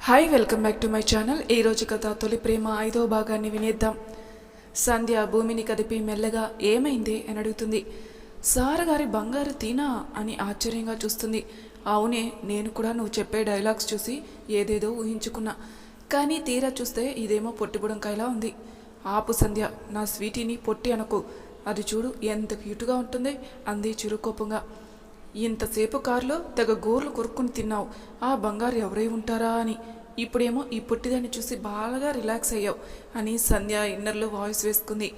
Hi welcome back to my channel. ఈరోజు కథ తొలి ప్రేమ 5వ భాగాన్ని వినేద్దాం. సంధ్య భూమిని కదిపి మెల్లగా ఏమైంది అని అడుగుతుంది. సారగారి బంగారు తీనా అని ఆశ్చర్యంగా చూస్తుంది. అవునే, నేను కూడా నువ్వు చెప్పే డైలాగ్స్ చూసి ఏదేదో ఊహించుకున్నా, కానీ తీరా చూస్తే ఇదేమో పొట్టిబుడంకాయలా ఉంది. ఆపు సంధ్య, నా స్వీటీని పొట్టి అనకు, అది చూడు ఎంత క్యూట్గా ఉంటుంది అంది చురుకోపంగా. ఇంతసేపు కారులో తెగ గోర్లు కొరుక్కుని తిన్నావు, ఆ బంగారు ఎవరై ఉంటారా అని. ఇప్పుడేమో ఈ పొట్టిదాన్ని చూసి బాగా రిలాక్స్ అయ్యావు అని సంధ్య ఇన్నర్లో వాయిస్ వేసుకుంది.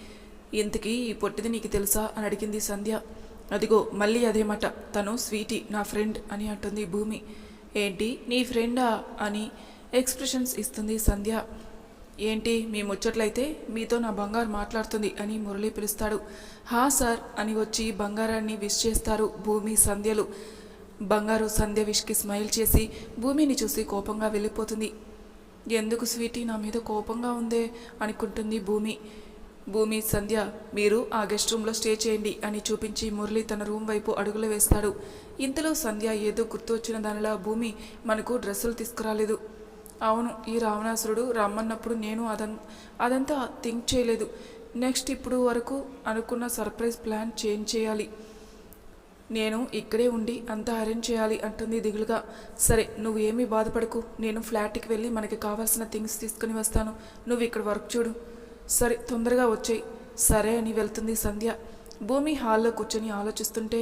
ఇంతకీ ఈ పొట్టిది నీకు తెలుసా అని అడిగింది సంధ్య. అదిగో మళ్ళీ అదే మాట, తను స్వీటీ నా ఫ్రెండ్ అని అంటుంది భూమి. ఏంటి నీ ఫ్రెండా అని ఎక్స్ప్రెషన్స్ ఇస్తుంది సంధ్య. ఏంటి మీ ముచ్చట్లయితే మీతో నా బంగారు మాట్లాడుతుంది అని మురళి పిలుస్తాడు. హా సార్ అని వచ్చి బంగారాన్ని విష్ చేస్తారు భూమి సంధ్యలు. బంగారు సంధ్య విష్కి స్మైల్ చేసి భూమిని చూసి కోపంగా వెళ్ళిపోతుంది. ఎందుకు స్వీటీ నా మీద కోపంగా ఉందే అనుకుంటుంది భూమి. భూమి సంధ్య మీరు ఆ గెస్ట్ రూమ్లో స్టే చేయండి అని చూపించి మురళి తన రూమ్ వైపు అడుగులు వేస్తాడు. ఇంతలో సంధ్య ఏదో గుర్తు వచ్చిన దానిలా భూమి మనకు డ్రెస్సులు తీసుకురాలేదు. అవును, ఈ రావణాసురుడు రమ్మన్నప్పుడు నేను అదంతా థింక్ చేయలేదు. నెక్స్ట్ ఇప్పుడు వరకు అనుకున్న సర్ప్రైజ్ ప్లాన్ చేంజ్ చేయాలి, నేను ఇక్కడే ఉండి అంతా అరేంజ్ చేయాలి అంటుంది దిగులుగా. సరే నువ్వు ఏమీ బాధపడకు, నేను ఫ్లాట్కి వెళ్ళి మనకి కావాల్సిన థింగ్స్ తీసుకుని వస్తాను, నువ్వు ఇక్కడ వర్క్ చూడు. సరే తొందరగా వచ్చేయి. సరే అని వెళ్తుంది సంధ్య. భూమి హాల్లో కూర్చొని ఆలోచిస్తుంటే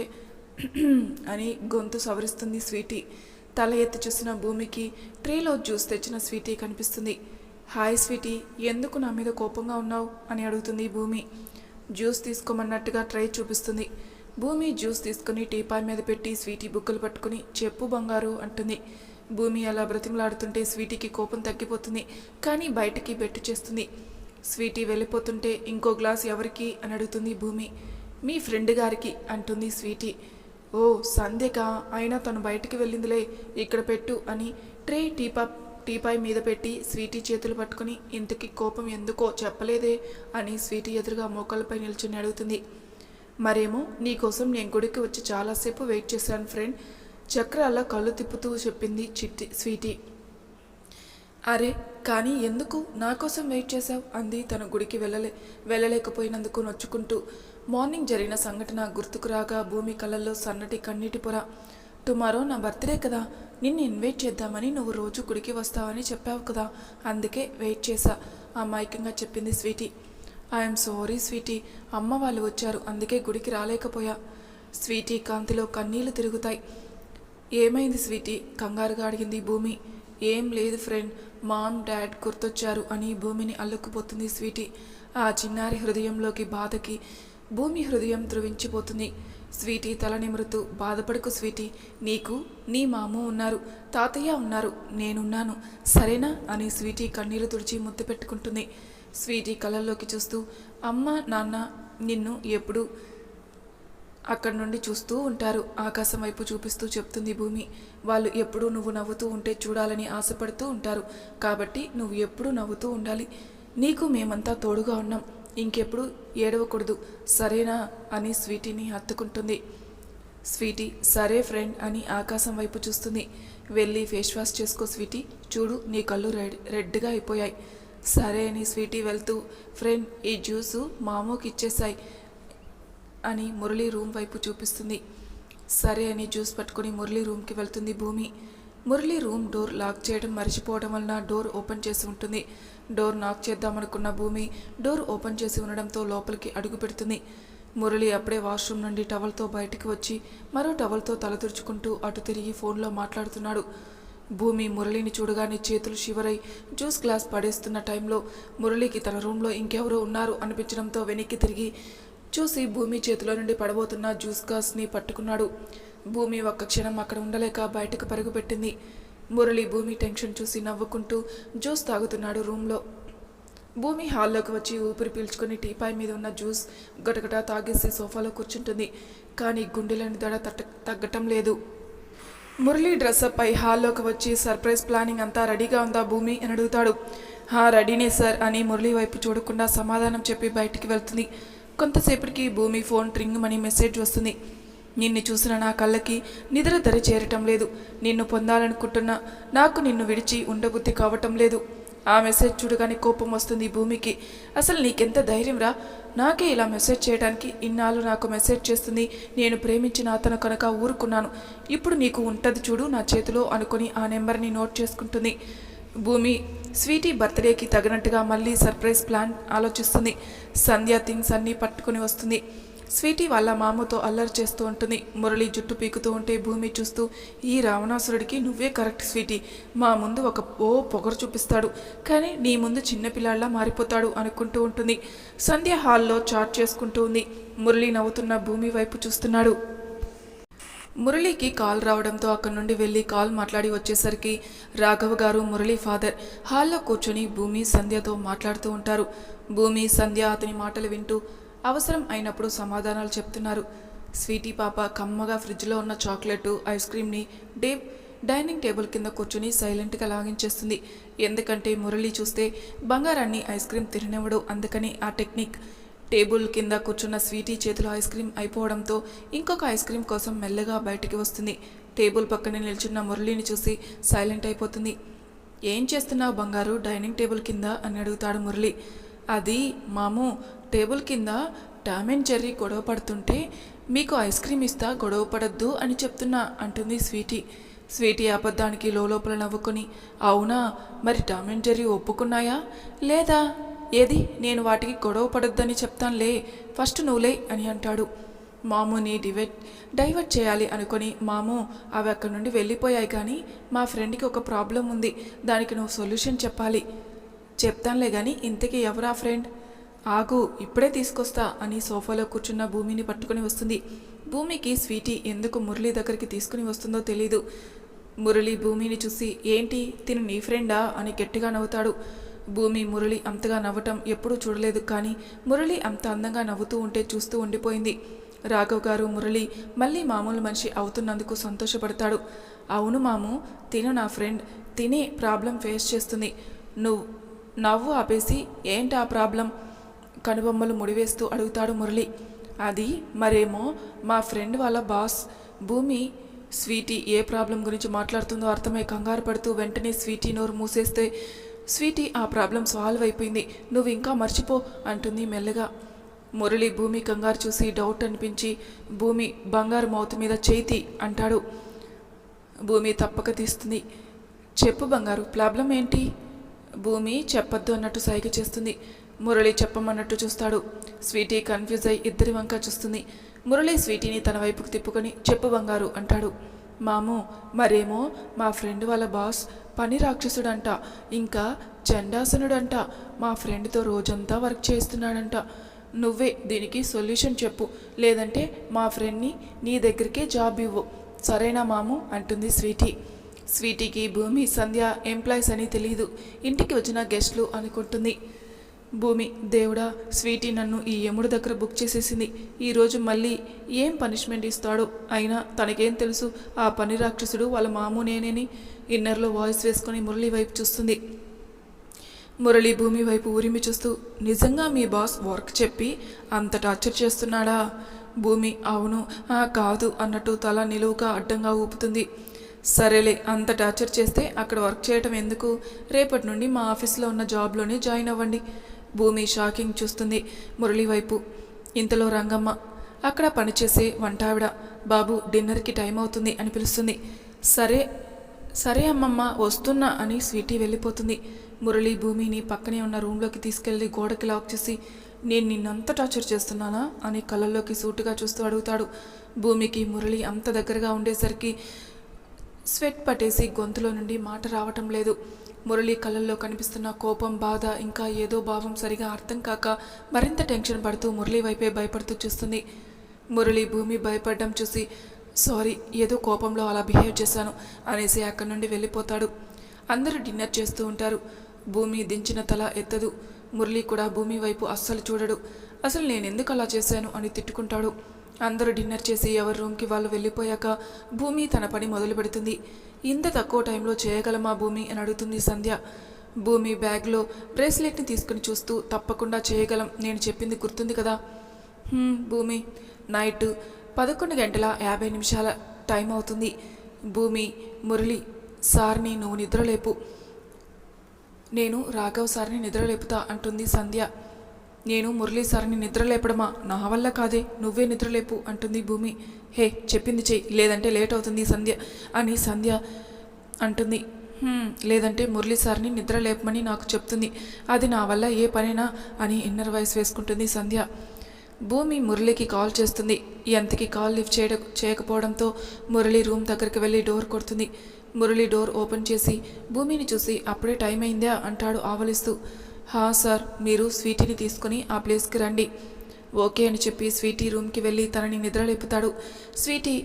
అని గొంతు సవరిస్తుంది స్వీటీ. తల ఎత్తి చూసిన భూమికి ట్రేలో జ్యూస్ తెచ్చిన స్వీటీ కనిపిస్తుంది. హాయ్ స్వీటీ, ఎందుకు నా మీద కోపంగా ఉన్నావు అని అడుగుతుంది భూమి. జ్యూస్ తీసుకోమన్నట్టుగా ట్రే చూపిస్తుంది. భూమి జ్యూస్ తీసుకుని టీపాయ్ మీద పెట్టి స్వీటీ బుగ్గలు పట్టుకుని చెప్పు బంగారు అంటుంది. భూమి అలా బ్రతిమలాడుతుంటే స్వీటీకి కోపం తగ్గిపోతుంది, కానీ బయటికి బెట్టు చేస్తుంది. స్వీటీ వెళ్ళిపోతుంటే ఇంకో గ్లాస్ ఎవరికి అని అడుగుతుంది భూమి. మీ ఫ్రెండ్ గారికి అంటుంది స్వీటీ. ఓ సంధ్యకా, అయినా తను బయటికి వెళ్ళిందిలే, ఇక్కడ పెట్టు అని ట్రే టీపాయ్ మీద పెట్టి స్వీటీ చేతులు పట్టుకుని ఇంతకి కోపం ఎందుకో చెప్పలేదే అని స్వీటీ ఎదురుగా మోకాళ్ళపై నిల్చుని అడుగుతుంది. మరేమో నీకోసం నేను గుడికి వచ్చి చాలాసేపు వెయిట్ చేశాను ఫ్రెండ్, చక్రాల కళ్ళు తిప్పుతూ చెప్పింది స్వీటీ. అరే కానీ ఎందుకు నా కోసం వెయిట్ చేశావు అంది తన గుడికి వెళ్ళలేకపోయినందుకు నొచ్చుకుంటూ. మార్నింగ్ జరిగిన సంఘటన గుర్తుకు రాగా భూమి కళ్ళల్లో సన్నటి కన్నీటి పొర. టుమారో నా బర్త్డే కదా, నిన్ను ఇన్వైట్ చేద్దామని నువ్వు రోజు గుడికి వస్తావని చెప్పావు కదా, అందుకే వెయిట్ చేశా అమాయకంగా చెప్పింది స్వీటీ. ఐఎమ్ సారీ స్వీటీ, అమ్మ వాళ్ళు వచ్చారు అందుకే గుడికి రాలేకపోయా. స్వీటీ కాంతిలో కన్నీళ్లు తిరుగుతాయి. ఏమైంది స్వీటీ కంగారుగా అడిగింది భూమి. ఏం లేదు ఫ్రెండ్, మామ్ డాడ్ గుర్తొచ్చారు అని భూమిని అల్లుకుపోతుంది స్వీటీ. ఆ చిన్నారి హృదయంలోకి బాధకి భూమి హృదయం ధృవించిపోతుంది. స్వీటీ తల నిమురుతూ బాధపడకు స్వీటీ, నీకు నీ మాము ఉన్నారు, తాతయ్య ఉన్నారు, నేనున్నాను సరేనా అని స్వీటీ కన్నీళ్లు తుడిచి ముద్దు పెట్టుకుంటుంది. స్వీటీ కళ్ళల్లోకి చూస్తూ అమ్మ నాన్న నిన్ను ఎప్పుడు అక్కడి నుండి చూస్తూ ఉంటారు, ఆకాశం వైపు చూపిస్తూ చెప్తుంది భూమి. వాళ్ళు ఎప్పుడూ నువ్వు నవ్వుతూ ఉంటే చూడాలని ఆశపడుతూ ఉంటారు, కాబట్టి నువ్వు ఎప్పుడూ నవ్వుతూ ఉండాలి. నీకు మేమంతా తోడుగా ఉన్నాం, ఇంకెప్పుడు ఏడవకూడదు సరేనా అని స్వీటీని హత్తుకుంటుంది. స్వీటీ సరే ఫ్రెండ్ అని ఆకాశం వైపు చూస్తుంది. వెళ్ళి ఫేస్ వాష్ చేసుకో స్వీటీ, చూడు నీ కళ్ళు రెడ్గా అయిపోయాయి. సరే అని స్వీటీ వెళ్తూ ఫ్రెండ్ ఈ జ్యూసు మామూకి ఇచ్చేసాయి అని మురళి రూమ్ వైపు చూపిస్తుంది. సరే అని జ్యూస్ పట్టుకుని మురళి రూమ్కి వెళ్తుంది భూమి. మురళి రూమ్ డోర్ లాక్ చేయడం మర్చిపోవడం వలన డోర్ ఓపెన్ చేసి ఉంటుంది. డోర్ నాక్ చేద్దామనుకున్న భూమి డోర్ ఓపెన్ చేసి ఉండడంతో లోపలికి అడుగు పెడుతుంది. మురళి అప్పుడే వాష్రూమ్ నుండి టవల్తో బయటికి వచ్చి మరో టవల్తో తల తుడుచుకుంటూ అటు తిరిగి ఫోన్లో మాట్లాడుతున్నాడు. భూమి మురళిని చూడగానే చేతులు శివరై జ్యూస్ గ్లాస్ పడేస్తున్న టైంలో మురళికి తన రూమ్లో ఇంకెవరో ఉన్నారు అనిపించడంతో వెనక్కి తిరిగి చూసి భూమి చేతిలో నుండి పడబోతున్న జ్యూస్ గ్లాస్ని పట్టుకున్నాడు. భూమి ఒక్క క్షణం అక్కడ ఉండలేక బయటకు పరుగుపెట్టింది. మురళి భూమి టెన్షన్ చూసి నవ్వుకుంటూ జ్యూస్ తాగుతున్నాడు రూమ్లో. భూమి హాల్లోకి వచ్చి ఊపిరి పీల్చుకొని టీపాయ్ మీద ఉన్న జ్యూస్ గటగట తాగేసి సోఫాలో కూర్చుంటుంది. కానీ గుండెలోని దడ తగ్గటం లేదు. మురళి డ్రెస్అప్ అయి హాల్లోకి వచ్చి సర్ప్రైజ్ ప్లానింగ్ అంతా రెడీగా ఉందా భూమి అని అడుగుతాడు. రెడీనే సార్ అని మురళి వైపు చూడకుండా సమాధానం చెప్పి బయటికి వెళ్తుంది. కొంతసేపటికి భూమి ఫోన్ ట్రింగ్ మని మెసేజ్ వస్తుంది. నిన్ను చూసిన నా కళ్ళకి నిద్ర దరి చేరటం లేదు. నిన్ను పొందాలనుకుంటున్నా, నాకు నిన్ను విడిచి ఉండబుద్ధి కావటం లేదు. ఆ మెసేజ్ చూడగానే కోపం వస్తుంది భూమికి. అసలు నీకెంత ధైర్యం రా, నాకే ఇలా మెసేజ్ చేయడానికి? ఇన్నాళ్ళు నాకు మెసేజ్ చేస్తుంది, నేను ప్రేమించిన అతను కనుక ఊరుకున్నాను. ఇప్పుడు నీకు ఉంటుంది చూడు నా చేతిలో అనుకుని ఆ నెంబర్ని నోట్ చేసుకుంటుంది. భూమి స్వీటీ బర్త్డేకి తగినట్టుగా మళ్ళీ సర్ప్రైజ్ ప్లాన్ ఆలోచిస్తుంది. సంధ్య థింగ్స్ అన్నీ పట్టుకుని వస్తుంది. స్వీటీ వాళ్ళ మామతో అల్లరి చేస్తూ ఉంటుంది. మురళి జుట్టు పీకుతూ ఉంటే భూమి చూస్తూ, ఈ రావణాసురుడికి నువ్వే కరెక్ట్ స్వీటీ, మా ముందు పొగరు చూపిస్తాడు, కానీ నీ ముందు చిన్నపిల్లాళ్ళ మారిపోతాడు అనుకుంటూ ఉంటుంది. సంధ్య హాల్లో చాట్ చేసుకుంటూ ఉంది. మురళి నవ్వుతున్న భూమి వైపు చూస్తున్నాడు. మురళికి కాల్ రావడంతో అక్కడి నుండి వెళ్ళి కాల్ మాట్లాడి వచ్చేసరికి రాఘవ గారు, మురళి ఫాదర్ హాల్లో కూర్చొని భూమి సంధ్యతో మాట్లాడుతూ ఉంటారు. భూమి సంధ్య అతని మాటలు వింటూ అవసరం అయినప్పుడు సమాధానాలు చెప్తున్నారు. స్వీటీ పాప కమ్మగా ఫ్రిడ్జ్లో ఉన్న చాక్లెట్, ఐస్ క్రీమ్ని డైనింగ్ టేబుల్ కింద కూర్చొని సైలెంట్గా లాగించేస్తుంది. ఎందుకంటే మురళి చూస్తే బంగారాన్ని ఐస్ క్రీమ్ తిననివ్వడు, అందుకని ఆ టెక్నిక్. టేబుల్ కింద కూర్చున్న స్వీటీ చేతిలో ఐస్ క్రీమ్ అయిపోవడంతో ఇంకొక ఐస్ క్రీమ్ కోసం మెల్లగా బయటికి వస్తుంది. టేబుల్ పక్కనే నిల్చున్న మురళిని చూసి సైలెంట్ అయిపోతుంది. ఏం చేస్తున్నావు బంగారు డైనింగ్ టేబుల్ కింద అని అడుగుతాడు మురళి. అది మాము, టేబుల్ కింద టామ్ అండ్ జెర్రీ గొడవ పడుతుంటే మీకు ఐస్ క్రీమ్ ఇస్తా, గొడవ పడద్దు అని చెప్తున్నా అంటుంది స్వీటీ. స్వీటీ అబద్ధానికి లోపల నవ్వుకొని, అవునా, మరి టామ్ అండ్ జెర్రీ ఒప్పుకున్నాయా లేదా? ఏది, నేను వాటికి గొడవ పడొద్దని చెప్తానులే, ఫస్ట్ నువ్వులే అని అంటాడు. మాముని డైవర్ట్ చేయాలి అనుకొని, మాము అవి అక్కడి నుండి వెళ్ళిపోయాయి, కానీ మా ఫ్రెండ్కి ఒక ప్రాబ్లం ఉంది, దానికి నువ్వు సొల్యూషన్ చెప్పాలి. చెప్తానులే కానీ ఇంతకీ ఎవరా ఫ్రెండ్? ఆగు, ఇప్పుడే తీసుకొస్తా అని సోఫాలో కూర్చున్న భూమిని పట్టుకుని వస్తుంది. భూమికి స్వీటీ ఎందుకు మురళి దగ్గరికి తీసుకుని వస్తుందో తెలీదు. మురళి భూమిని చూసి, ఏంటి తిను నీ ఫ్రెండా అని గట్టిగా నవ్వుతాడు. భూమి మురళి అంతగా నవ్వటం ఎప్పుడూ చూడలేదు, కానీ మురళి అంత అందంగా నవ్వుతూ ఉంటే చూస్తూ ఉండిపోయింది. రాఘవ్ గారు మురళి మళ్ళీ మామూలు మనిషి అవుతున్నందుకు సంతోషపడతాడు. అవును మాము, తిను నా ఫ్రెండ్, తినే ప్రాబ్లం ఫేస్ చేస్తుంది. నువ్వు నవ్వు ఆపేసి ఏంటి ఆ ప్రాబ్లం? కనుబొమ్మలు ముడివేస్తూ అడుగుతాడు మురళి. అది మరేమో మా ఫ్రెండ్ వాళ్ళ బాస్. భూమి స్వీటీ ఏ ప్రాబ్లం గురించి మాట్లాడుతుందో అర్థమై కంగారు పడుతూ వెంటనే స్వీటీ నోరు మూసేస్తే, స్వీటీ ఆ ప్రాబ్లం సాల్వ్ అయిపోయింది, నువ్వు ఇంకా మర్చిపో అంటుంది మెల్లగా. మురళి భూమి కంగారు చూసి డౌట్ అనిపించి, భూమి బంగారు మౌత్ మీద చేతి అంటాడు. భూమి తప్పక తీస్తుంది. చెప్పు బంగారు, ప్రాబ్లం ఏంటి? భూమి చెప్పొద్దు అన్నట్టు సైగ చేస్తుంది. మురళి చెప్పమన్నట్టు చూస్తాడు. స్వీటీ కన్ఫ్యూజ్ అయి ఇద్దరి వంక చూస్తుంది. మురళి స్వీటీని తన వైపుకు తిప్పుకొని, చెప్పు బంగారు అంటాడు. మాము, మరేమో మా ఫ్రెండ్ వాళ్ళ బాస్ పని రాక్షసుడంట, ఇంకా చండాసనుడంట, మా ఫ్రెండ్తో రోజంతా వర్క్ చేస్తున్నాడంట. నువ్వే దీనికి సొల్యూషన్ చెప్పు, లేదంటే మా ఫ్రెండ్ని నీ దగ్గరికే జాబ్ ఇవ్వు, సరేనా మాము అంటుంది స్వీటీ. స్వీటీకి భూమి సంధ్య ఎంప్లాయీస్ అని తెలియదు, ఇంటికి వచ్చిన గెస్ట్లు అనుకుంటుంది. భూమి, దేవుడా, స్వీటీ నన్ను ఈ యముడు దగ్గర బుక్ చేసేసింది, ఈరోజు మళ్ళీ ఏం పనిష్మెంట్ ఇస్తాడో, అయినా తనకేం తెలుసు ఆ పని రాక్షసుడు వాళ్ళ మాము నేనేని. ఇన్నర్లో వాయిస్ వేసుకొని మురళి వైపు చూస్తుంది. మురళి భూమి వైపు ఉరిమి చూస్తూ, నిజంగా మీ బాస్ వర్క్ చెప్పి అంత టార్చర్ చేస్తున్నాడా? భూమి, అవును, కాదు అన్నట్టు తల నిలువుగా అడ్డంగా ఊపుతుంది. సరేలే, అంత టార్చర్ చేస్తే అక్కడ వర్క్ చేయటం ఎందుకు? రేపటి నుండి మా ఆఫీస్లో ఉన్న జాబ్లోనే జాయిన్ అవ్వండి. భూమి షాకింగ్ చూస్తుంది మురళి వైపు. ఇంతలో రంగమ్మ, అక్కడ పనిచేసే వంటావిడ, బాబు డిన్నర్కి టైం అవుతుంది అని పిలుస్తుంది. సరే సరే అమ్మమ్మ వస్తున్నా అని స్వీటీ వెళ్ళిపోతుంది. మురళి భూమిని పక్కనే ఉన్న రూమ్లోకి తీసుకెళ్లి గోడకి లాక్ చేసి, నేను నిన్నంత టార్చర్ చేస్తున్నానా అని కళ్ళల్లోకి సూటుగా చూస్తూ అడుగుతాడు. భూమికి మురళి అంత దగ్గరగా ఉండేసరికి స్వెట్ పట్టేసి గొంతులో నుండి మాట రావటం లేదు. మురళి కళ్ళల్లో కనిపిస్తున్న కోపం, బాధ, ఇంకా ఏదో భావం సరిగా అర్థం కాక మరింత టెన్షన్ పడుతూ మురళి వైపే భయపడుతూ చూస్తుంది. మురళి భూమి భయపడడం చూసి, సారీ, ఏదో కోపంలో అలా బిహేవ్ చేశాను అనేసి అక్కడి నుండి వెళ్ళిపోతాడు. అందరూ డిన్నర్ చేస్తూ ఉంటారు. భూమి దించిన తల ఎత్తదు. మురళి కూడా భూమి వైపు అస్సలు చూడడు. అసలు నేనెందుకు అలా చేశాను అని తిట్టుకుంటాడు. అందరూ డిన్నర్ చేసి ఎవరి రూమ్కి వాళ్ళు వెళ్ళిపోయాక భూమి తన పని మొదలు పెడుతుంది. ఇంత తక్కువ టైంలో చేయగలమా భూమి అని అడుగుతుంది సంధ్య. భూమి బ్యాగ్లో బ్రేస్లెట్ని తీసుకుని చూస్తూ, తప్పకుండా చేయగలం, నేను చెప్పింది గుర్తుంది కదా? భూమి, నైట్ 11 గంటల 50 నిమిషాల టైం అవుతుంది. భూమి, మురళి, సార్ని నువ్వు నిద్రలేపు, నేను రాఘవ్ సార్ని నిద్రలేపుతా అంటుంది సంధ్య. నేను మురళీ సార్ని నిద్రలేపడమా? నా వల్ల కాదే, నువ్వే నిద్రలేపు అంటుంది భూమి. హే, చెప్పింది చెయ్యి, లేదంటే లేట్ అవుతుంది సంధ్య అని సంధ్య అంటుంది. లేదంటే మురళీ సార్ని నిద్రలేపమని నాకు చెప్తుంది, అది నా వల్ల ఏ పనేనా అని ఇన్నర్ వాయిస్ వేసుకుంటుంది సంధ్య. భూమి మురళికి కాల్ చేస్తుంది. ఎంతకి కాల్ లిఫ్ట్ చేయకపోవడంతో మురళి రూమ్ దగ్గరికి వెళ్ళి డోర్ కొడుతుంది. మురళి డోర్ ఓపెన్ చేసి భూమిని చూసి అప్పుడే టైం అయిందా అంటాడు ఆవలిస్తూ. హా సార్, మీరు స్వీటీని తీసుకుని ఆ ప్లేస్కి రండి. ఓకే అని చెప్పి స్వీటీ రూమ్కి వెళ్ళి తనని నిద్రలేపుతాడు. స్వీటీ,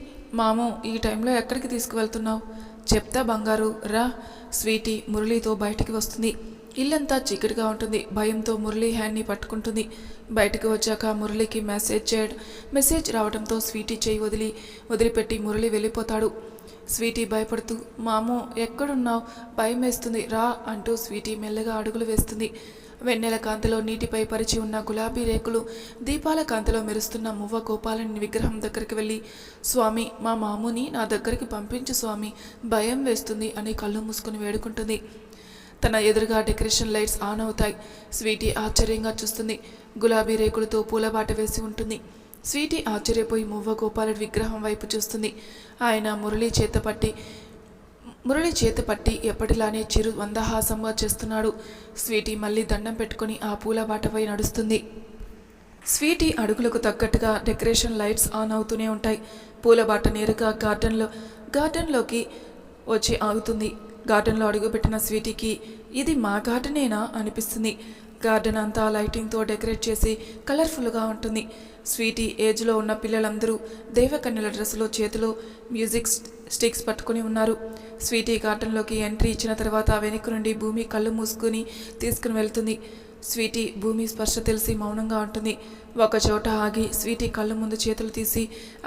మాము ఈ టైంలో ఎక్కడికి తీసుకువెళ్తున్నావు? చెప్తా బంగారు, రా. స్వీటీ మురళితో బయటికి వస్తుంది. ఇల్లంతా చీకటిగా ఉంటుంది. భయంతో మురళి హ్యాండ్ని పట్టుకుంటుంది. బయటకు వచ్చాక మురళికి మెసేజ్ రావడంతో స్వీటీ చేయి వదిలిపెట్టి మురళి వెళ్ళిపోతాడు. స్వీటీ భయపడుతూ, మామూ ఎక్కడున్నావు? భయం వేస్తుంది, రా అంటూ స్వీటీ మెల్లగా అడుగులు వేస్తుంది. వెన్నెల కాంతిలో నీటిపై పరిచి ఉన్న గులాబీ రేకులు, దీపాల కాంతిలో మెరుస్తున్న మువ్వ గోపాలని విగ్రహం దగ్గరికి వెళ్ళి, స్వామి, మా మామూని నా దగ్గరికి పంపించు స్వామి, భయం వేస్తుంది అని కళ్ళు మూసుకుని వేడుకుంటుంది. తన ఎదురుగా డెకరేషన్ లైట్స్ ఆన్ అవుతాయి. స్వీటీ ఆశ్చర్యంగా చూస్తుంది. గులాబీ రేకులతో పూలబాట వేసి ఉంటుంది. స్వీటీ ఆశ్చర్యపోయి మువ్వ గోపాలుడి విగ్రహం వైపు చూస్తుంది. ఆయన మురళి చేత పట్టి ఎప్పటిలానే చిరు మందహాసంగా చేస్తున్నాడు. స్వీటీ మళ్ళీ దండం పెట్టుకుని ఆ పూల బాటపై నడుస్తుంది. స్వీటీ అడుగులకు తగ్గట్టుగా డెకరేషన్ లైట్స్ ఆన్ అవుతూనే ఉంటాయి. పూలబాట నేరుగా గార్డెన్లోకి వచ్చి ఆగుతుంది. గార్డెన్లో అడుగుపెట్టిన స్వీటీకి ఇది మా గార్డెనేనా అనిపిస్తుంది. గార్డెన్ అంతా లైటింగ్తో డెకరేట్ చేసి కలర్ఫుల్గా ఉంటుంది. స్వీటీ ఏజ్లో ఉన్న పిల్లలందరూ దేవకన్యల డ్రెస్సులో చేతిలో మ్యూజిక్ స్టిక్స్ పట్టుకుని ఉన్నారు. స్వీటీ గార్డెన్లోకి ఎంట్రీ ఇచ్చిన తర్వాత వెనక్కు నుండి భూమి కళ్ళు మూసుకుని తీసుకుని వెళ్తుంది. స్వీటీ భూమి స్పర్శ తెలిసి మౌనంగా ఉంటుంది. ఒక చోట ఆగి స్వీటీ కళ్ళు ముందు చేతులు తీసి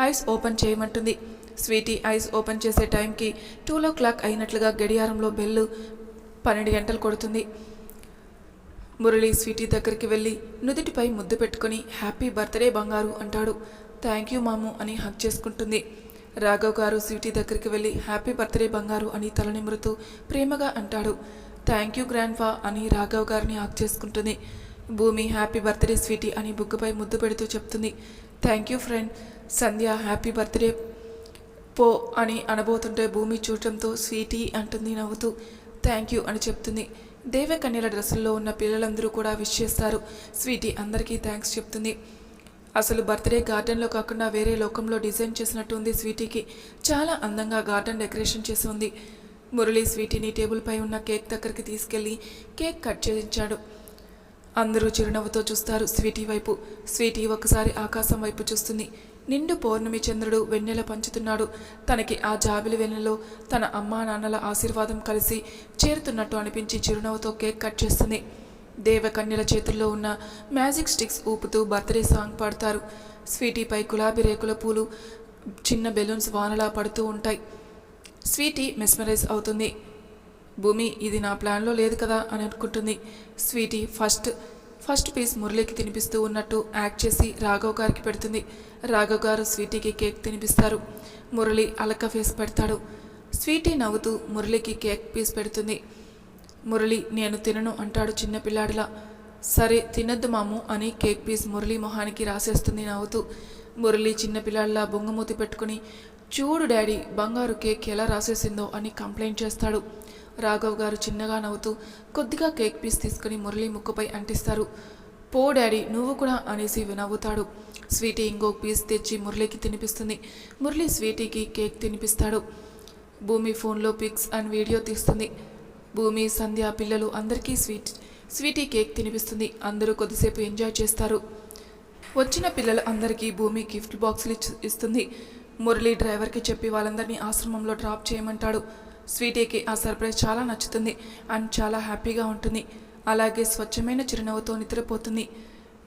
ఐస్ ఓపెన్ చేయమంటుంది. స్వీటీ ఐస్ ఓపెన్ చేసే టైంకి 2 o'clock అయినట్లుగా గడియారంలో బెల్లు 12 గంటలు కొడుతుంది. మురళి స్వీటీ దగ్గరికి వెళ్ళి నుదుటిపై ముద్దు పెట్టుకుని హ్యాపీ బర్త్డే బంగారు అంటాడు. థ్యాంక్ యూ మాము అని హక్ చేసుకుంటుంది. రాఘవ్ గారు స్వీటీ దగ్గరికి వెళ్ళి హ్యాపీ బర్త్డే బంగారు అని తలనిమురుతూ ప్రేమగా అంటాడు. థ్యాంక్ యూ గ్రాండ్ ఫా అని రాఘవ్ గారిని హక్ చేసుకుంటుంది. భూమి హ్యాపీ బర్త్డే స్వీటీ అని బుగ్గపై ముద్దు పెడుతూ చెప్తుంది. Thank you friend. Sandhya happy birthday పో అని అనబోతుంటే భూమి చూడటంతో స్వీటీ అంటుంది నవ్వుతూ. థ్యాంక్ యూ అని చెప్తుంది. దేవకన్యల డ్రెస్సుల్లో ఉన్న పిల్లలందరూ కూడా విష్ చేస్తారు. స్వీటీ అందరికీ థ్యాంక్స్ చెప్తుంది. అసలు బర్త్డే గార్డెన్లో కాకుండా వేరే లోకంలో డిజైన్ చేసినట్టు ఉంది. స్వీటీకి చాలా అందంగా గార్డెన్ డెకరేషన్ చేసి ఉంది. మురళి స్వీటీని టేబుల్పై ఉన్న కేక్ దగ్గరికి తీసుకెళ్లి కేక్ కట్ చేయించాడు. అందరూ చిరునవ్వుతో చూస్తారు స్వీటీ వైపు. స్వీటీ ఒకసారి ఆకాశం వైపు చూస్తుంది. నిండు పౌర్ణమి చంద్రుడు వెన్నెల పంచుతున్నాడు. తనకి ఆ జాబిలి వెన్నెలో తన అమ్మా నాన్నల ఆశీర్వాదం కలిసి చేరుతున్నట్టు అనిపించి చిరునవ్వుతో కేక్ కట్ చేస్తుంది. దేవకన్యల చేతుల్లో ఉన్న మ్యాజిక్ స్టిక్స్ ఊపుతూ బర్త్డే సాంగ్ పాడతారు. స్వీటీపై గులాబీ రేకుల పూలు, చిన్న బెలూన్స్ వానలా పడుతూ ఉంటాయి. స్వీటీ మెస్మరైజ్ అవుతుంది. భూమి, ఇది నా ప్లాన్లో లేదు కదా అని అనుకుంటుంది. స్వీటీ ఫస్ట్ పీస్ మురళికి తినిపిస్తూ ఉన్నట్టు యాక్ట్ చేసి రాఘవ్ గారికి పెడుతుంది. రాఘవ్ గారు స్వీటీకి కేక్ తినిపిస్తారు. మురళి అలక ఫేస్ పెడతాడు. స్వీటీ నవ్వుతూ మురళికి కేక్ పీస్ పెడుతుంది. మురళి, నేను తినను అంటాడు చిన్నపిల్లాడిలా. సరే తినద్దు మాము అని కేక్ పీస్ మురళి మొహానికి రాసేస్తుంది నవ్వుతూ. మురళి చిన్నపిల్లాడిలా బొంగమూతి పెట్టుకుని, చూడు డాడీ బంగారు కేక్ ఎలా రాసేసిందో అని కంప్లైంట్ చేస్తాడు. రాఘవ్ గారు చిన్నగా నవ్వుతూ కొద్దిగా కేక్ పీస్ తీసుకుని మురళి ముక్కుపై అంటిస్తారు. పో డాడీ నువ్వు కూడా అనేసి నవ్వుతాడు. స్వీటీ ఇంకో పీస్ తెచ్చి మురళికి తినిపిస్తుంది. మురళి స్వీటీకి కేక్ తినిపిస్తాడు. భూమి ఫోన్లో పిక్స్ అండ్ వీడియో తీస్తుంది. భూమి, సంధ్య పిల్లలు అందరికీ స్వీటీ కేక్ తినిపిస్తుంది. అందరూ కొద్దిసేపు ఎంజాయ్ చేస్తారు. వచ్చిన పిల్లలు అందరికీ భూమి గిఫ్ట్ బాక్సులు ఇస్తుంది. మురళి డ్రైవర్కి చెప్పి వాళ్ళందరినీ ఆశ్రమంలో డ్రాప్ చేయమంటాడు. స్వీటీకి ఆ సర్ప్రైజ్ చాలా నచ్చుతుంది అండ్ చాలా హ్యాపీగా ఉంటుంది. అలాగే స్వచ్ఛమైన చిరునవ్వుతో నిద్రపోతుంది.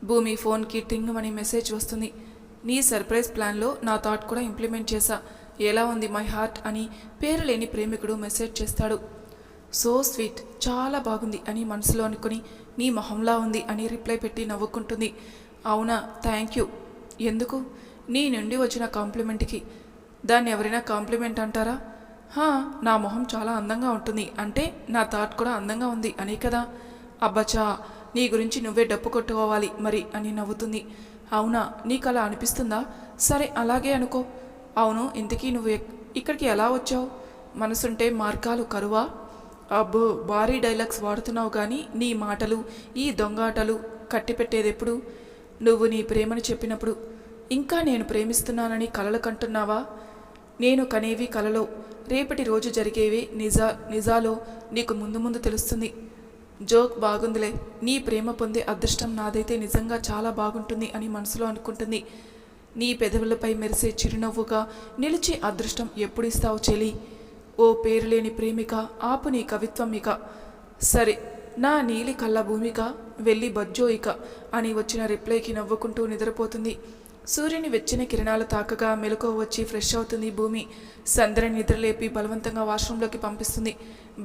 భూమి ఫోన్కి టింగ్ అని మెసేజ్ వస్తుంది. నీ సర్ప్రైజ్ ప్లాన్లో నా థాట్ కూడా ఇంప్లిమెంట్ చేశా, ఎలా ఉంది మై హార్ట్ అని పేరు లేని ప్రేమికుడు మెసేజ్ చేస్తాడు. సో స్వీట్, చాలా బాగుంది అని మనసులో అనుకుని నీ మొహంలా ఉంది అని రిప్లై పెట్టి నవ్వుకుంటుంది. అవునా, థ్యాంక్ యూ. ఎందుకు? నీ నుండి వచ్చిన కాంప్లిమెంట్కి దాన్ని ఎవరైనా కాంప్లిమెంట్ అంటారా? నా మొహం చాలా అందంగా ఉంటుంది అంటే నా థాట్ కూడా అందంగా ఉంది అనే కదా. అబ్బచ్చా, నీ గురించి నువ్వే డప్పు కొట్టుకోవాలి మరి అని నవ్వుతుంది. అవునా, నీకు అలా అనిపిస్తుందా? సరే అలాగే అనుకో. అవును, ఇంతకీ నువ్వు ఇక్కడికి ఎలా వచ్చావు? మనసుంటే మార్గాలు కరువా? అబ్బో, భారీ డైలాగ్స్ వాడుతున్నావు కానీ నీ మాటలు ఈ దొంగాటలు కట్టిపెట్టేదెప్పుడు? నువ్వు నీ ప్రేమని చెప్పినప్పుడు. ఇంకా నేను ప్రేమిస్తున్నానని కలలు కంటున్నావా? నేను కనేవి కలలో, రేపటి రోజు జరిగేవి నిజాలో నీకు ముందు ముందు తెలుస్తుంది. జోక్ బాగుందిలే, నీ ప్రేమ పొందే అదృష్టం నాదైతే నిజంగా చాలా బాగుంటుంది అని మనసులో అనుకుంటుంది. నీ పెదవులపై మెరిసే చిరునవ్వుగా నిలిచే అదృష్టం ఎప్పుడిస్తావు చెలి? ఓ పేరులేని ప్రేమిక, ఆపు నీ కవిత్వం ఇక. సరే, నా నీలి కళ్ళ భూమిక, వెళ్ళి బజ్జో ఇక అని వచ్చిన రిప్లైకి నవ్వుకుంటూ నిద్రపోతుంది. సూర్యుని వెచ్చని కిరణాలు తాకగా మెలకువ వచ్చి ఫ్రెష్ అవుతుంది భూమి. సందరిని నిద్రలేపి బలవంతంగా వాష్రూంలోకి పంపిస్తుంది.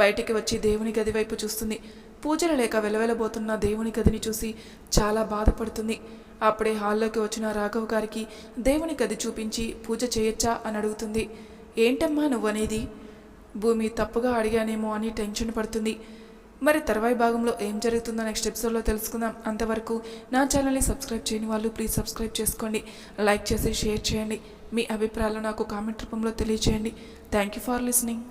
బయటికి వచ్చి దేవుని గది వైపు చూస్తుంది. పూజలు లేక వెలవెలబోతున్న దేవుని గదిని చూసి చాలా బాధపడుతుంది. అప్పుడే హాల్లోకి వచ్చిన రాఘవ్ గారికి దేవుని గది చూపించి పూజ చేయొచ్చా అని అడుగుతుంది. ఏంటమ్మా నువ్వనేది? భూమి తప్పుగా అడిగానేమో అని టెన్షన్ పడుతుంది. మరి తర్వాయి భాగంలో ఏం జరుగుతుందో నెక్స్ట్ ఎపిసోడ్లో తెలుసుకుందాం. అంతవరకు నా ఛానల్ని సబ్స్క్రైబ్ చేయని వాళ్ళు ప్లీజ్ సబ్స్క్రైబ్ చేసుకోండి, లైక్ చేసి షేర్ చేయండి. మీ అభిప్రాయాలు నాకు కామెంట్ రూపంలో తెలియజేయండి. Thank you for listening.